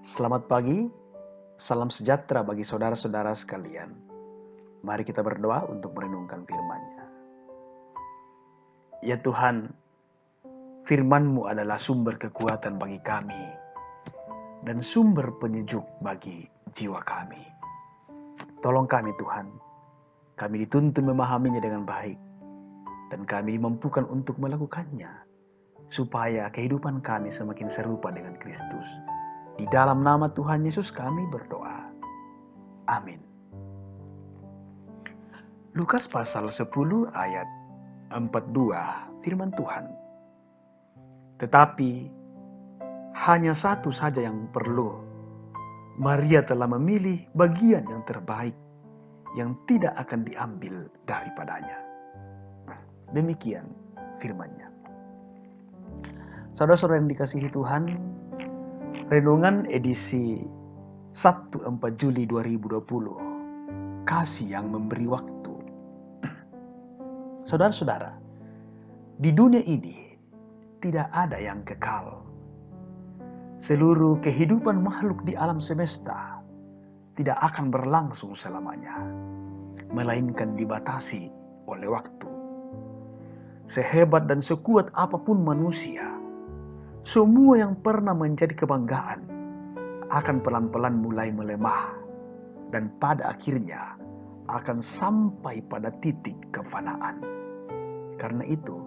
Selamat pagi, salam sejahtera bagi saudara-saudara sekalian. Mari kita berdoa untuk merenungkan firman-Nya. Ya Tuhan, firman-Mu adalah sumber kekuatan bagi kami dan sumber penyejuk bagi jiwa kami. Tolong kami Tuhan, kami dituntun memahaminya dengan baik dan kami dimampukan untuk melakukannya supaya kehidupan kami semakin serupa dengan Kristus. Di dalam nama Tuhan Yesus kami berdoa. Amin. Lukas pasal 10 ayat 42 firman Tuhan. Tetapi hanya satu saja yang perlu. Maria telah memilih bagian yang terbaik yang tidak akan diambil daripadanya. Demikian firman-Nya. Saudara-saudara yang dikasihi Tuhan, renungan edisi Sabtu 4 Juli 2020. Kasih yang memberi waktu. Saudara-saudara, di dunia ini tidak ada yang kekal. Seluruh kehidupan makhluk di alam semesta tidak akan berlangsung selamanya, melainkan dibatasi oleh waktu. Sehebat dan sekuat apapun manusia, semua yang pernah menjadi kebanggaan akan pelan-pelan mulai melemah dan pada akhirnya akan sampai pada titik kefanaan. Karena itu,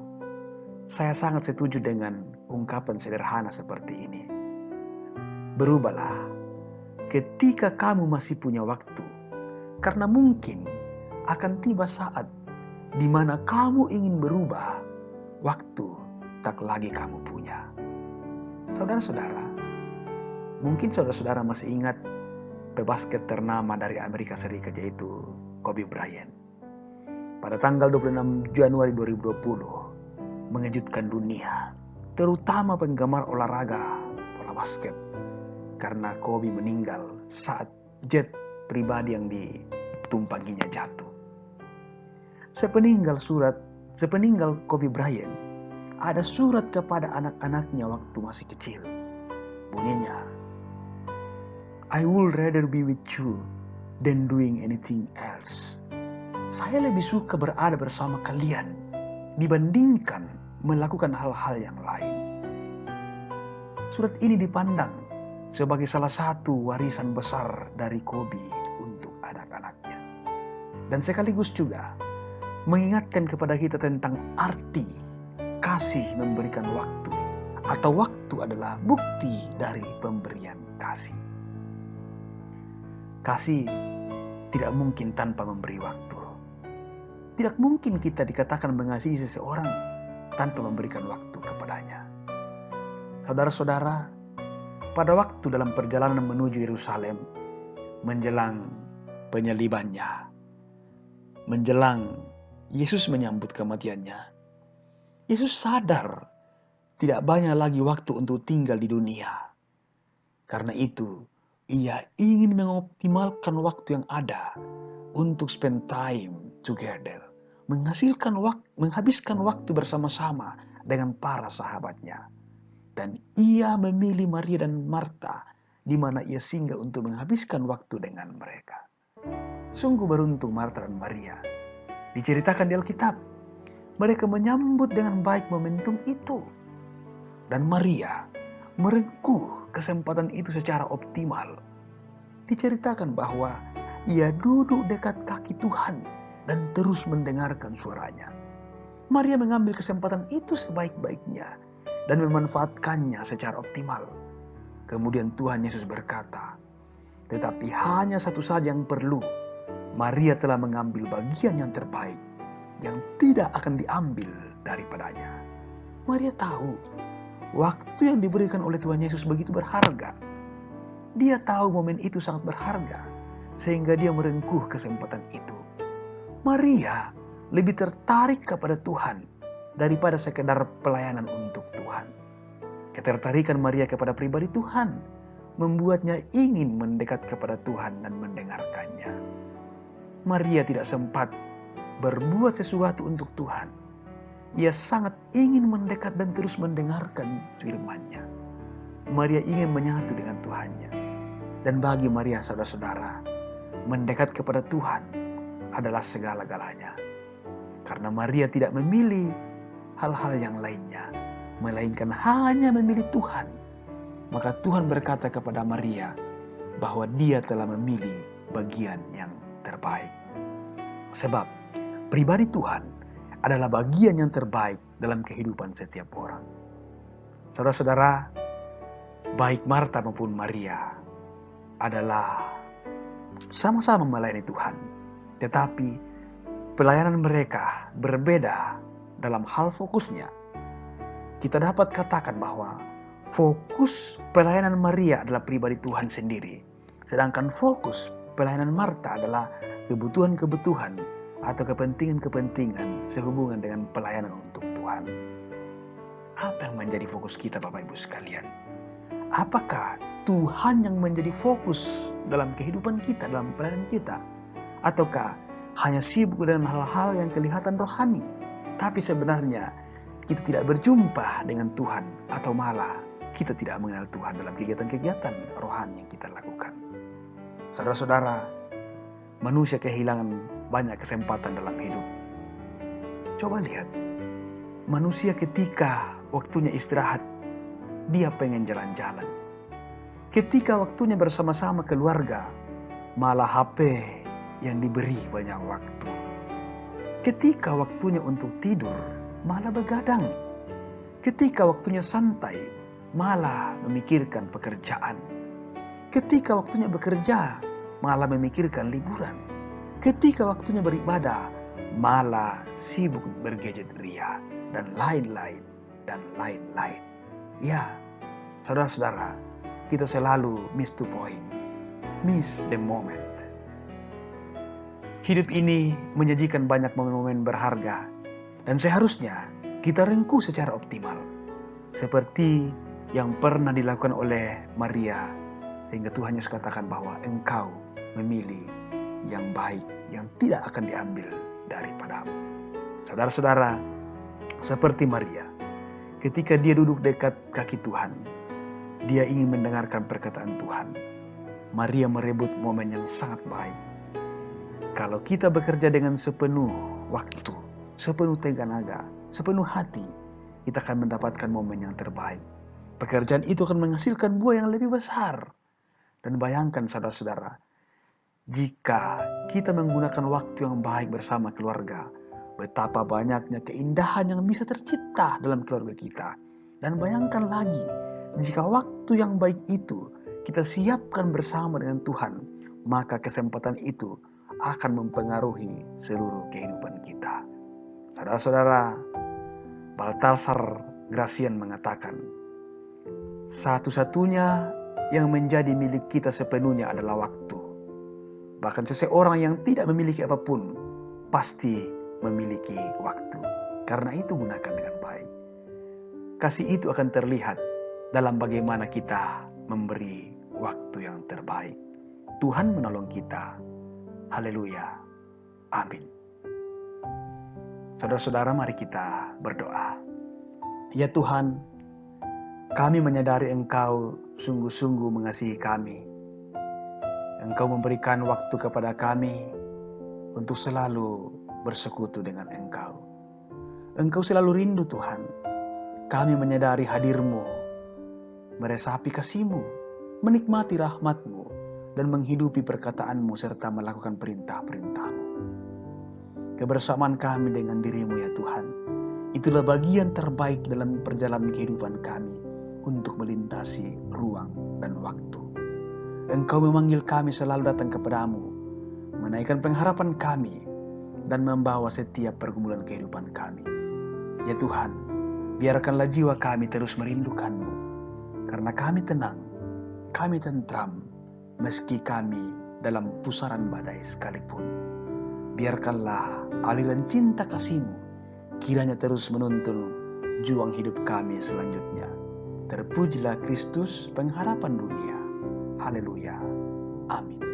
saya sangat setuju dengan ungkapan sederhana seperti ini. Berubahlah ketika kamu masih punya waktu, karena mungkin akan tiba saat di mana kamu ingin berubah, waktu tak lagi kamu punya. Saudara-saudara, mungkin saudara-saudara masih ingat pebasket ternama dari Amerika Serikat yaitu Kobe Bryant. Pada tanggal 26 Januari 2020 mengejutkan dunia, terutama penggemar olahraga bola basket, karena Kobe meninggal saat jet pribadi yang ditumpanginya jatuh. Sepeninggal Kobe Bryant, ada surat kepada anak-anaknya waktu masih kecil. Bunyinya, I would rather be with you than doing anything else. Saya lebih suka berada bersama kalian dibandingkan melakukan hal-hal yang lain. Surat ini dipandang sebagai salah satu warisan besar dari Kobe untuk anak-anaknya. Dan sekaligus juga mengingatkan kepada kita tentang arti kasih memberikan waktu, atau waktu adalah bukti dari pemberian kasih. Kasih tidak mungkin tanpa memberi waktu. Tidak mungkin kita dikatakan mengasihi seseorang tanpa memberikan waktu kepadanya. Saudara-saudara, pada waktu dalam perjalanan menuju Yerusalem, menjelang penyalibannya, menjelang Yesus menyambut kematiannya, Yesus sadar tidak banyak lagi waktu untuk tinggal di dunia. Karena itu, ia ingin mengoptimalkan waktu yang ada untuk spend time together, menghabiskan waktu bersama-sama dengan para sahabatnya. Dan ia memilih Maria dan Marta, di mana ia singgah untuk menghabiskan waktu dengan mereka. Sungguh beruntung Marta dan Maria. Diceritakan di Alkitab, mereka menyambut dengan baik momentum itu. Dan Maria merengkuh kesempatan itu secara optimal. Diceritakan bahwa ia duduk dekat kaki Tuhan dan terus mendengarkan suaranya. Maria mengambil kesempatan itu sebaik-baiknya dan memanfaatkannya secara optimal. Kemudian Tuhan Yesus berkata, tetapi hanya satu saja yang perlu. Maria telah mengambil bagian yang terbaik yang tidak akan diambil daripadanya. Maria tahu waktu yang diberikan oleh Tuhan Yesus begitu berharga. Dia tahu momen itu sangat berharga sehingga dia merengkuh kesempatan itu. Maria lebih tertarik kepada Tuhan daripada sekedar pelayanan untuk Tuhan. Ketertarikan Maria kepada pribadi Tuhan membuatnya ingin mendekat kepada Tuhan dan mendengarkannya. Maria tidak sempat berbuat sesuatu untuk Tuhan. Ia sangat ingin mendekat dan terus mendengarkan firman-Nya. Maria ingin menyatu dengan Tuhannya. Dan bagi Maria, saudara-saudara, mendekat kepada Tuhan adalah segala-galanya. Karena Maria tidak memilih hal-hal yang lainnya, melainkan hanya memilih Tuhan. Maka Tuhan berkata kepada Maria bahwa dia telah memilih bagian yang terbaik. Sebab pribadi Tuhan adalah bagian yang terbaik dalam kehidupan setiap orang. Saudara-saudara, baik Marta maupun Maria adalah sama-sama melayani Tuhan. Tetapi pelayanan mereka berbeda dalam hal fokusnya. Kita dapat katakan bahwa fokus pelayanan Maria adalah pribadi Tuhan sendiri. Sedangkan fokus pelayanan Marta adalah kebutuhan-kebutuhan atau kepentingan-kepentingan sehubungan dengan pelayanan untuk Tuhan. Apa yang menjadi fokus kita, Bapak Ibu sekalian? Apakah Tuhan yang menjadi fokus dalam kehidupan kita, dalam pelayanan kita? Ataukah hanya sibuk dengan hal-hal yang kelihatan rohani, tapi sebenarnya kita tidak berjumpa dengan Tuhan, atau malah kita tidak mengenal Tuhan dalam kegiatan-kegiatan rohani yang kita lakukan? Saudara-saudara, manusia kehilangan banyak kesempatan dalam hidup. Coba lihat, manusia ketika waktunya istirahat, dia pengen jalan-jalan. Ketika waktunya bersama-sama keluarga, malah HP yang diberi banyak waktu. Ketika waktunya untuk tidur, malah begadang. Ketika waktunya santai, malah memikirkan pekerjaan. Ketika waktunya bekerja, malah memikirkan liburan. Ketika waktunya beribadah, malah sibuk bergadget ria, dan lain-lain, dan lain-lain. Ya, saudara-saudara, kita selalu miss the point, miss the moment. Hidup ini menyajikan banyak momen-momen berharga, dan seharusnya kita rengkuh secara optimal, seperti yang pernah dilakukan oleh Maria, sehingga Tuhan Yesus katakan bahwa engkau memilih yang baik, yang tidak akan diambil daripadamu. Saudara-saudara, seperti Maria, ketika dia duduk dekat kaki Tuhan, dia ingin mendengarkan perkataan Tuhan. Maria merebut momen yang sangat baik. Kalau kita bekerja dengan sepenuh waktu, sepenuh tenaga, sepenuh hati, kita akan mendapatkan momen yang terbaik. Pekerjaan itu akan menghasilkan buah yang lebih besar. Dan bayangkan saudara-saudara, jika kita menggunakan waktu yang baik bersama keluarga, betapa banyaknya keindahan yang bisa tercipta dalam keluarga kita. Dan bayangkan lagi, jika waktu yang baik itu kita siapkan bersama dengan Tuhan, maka kesempatan itu akan mempengaruhi seluruh kehidupan kita. Saudara-saudara, Baltasar Gracian mengatakan, satu-satunya yang menjadi milik kita sepenuhnya adalah waktu. Bahkan seseorang yang tidak memiliki apapun pasti memiliki waktu. Karena itu gunakan dengan baik. Kasih itu akan terlihat dalam bagaimana kita memberi waktu yang terbaik. Tuhan menolong kita. Haleluya. Amin. Saudara-saudara, mari kita berdoa. Ya Tuhan, kami menyadari Engkau sungguh-sungguh mengasihi kami. Engkau memberikan waktu kepada kami untuk selalu bersekutu dengan Engkau. Engkau selalu rindu Tuhan. Kami menyadari hadir-Mu, meresapi kasih-Mu, menikmati rahmat-Mu, dan menghidupi perkataan-Mu serta melakukan perintah-perintah-Mu. Kebersamaan kami dengan diri-Mu ya Tuhan, itulah bagian terbaik dalam perjalanan kehidupan kami untuk melintasi ruang dan waktu. Engkau memanggil kami selalu datang kepadamu, menaikkan pengharapan kami, dan membawa setiap pergumulan kehidupan kami. Ya Tuhan, biarkanlah jiwa kami terus merindukan-Mu, karena kami tenang, kami tentram, meski kami dalam pusaran badai sekalipun. Biarkanlah aliran cinta kasih-Mu kiranya terus menuntun juang hidup kami selanjutnya. Terpujilah Kristus, pengharapan dunia. Haleluya. Amin.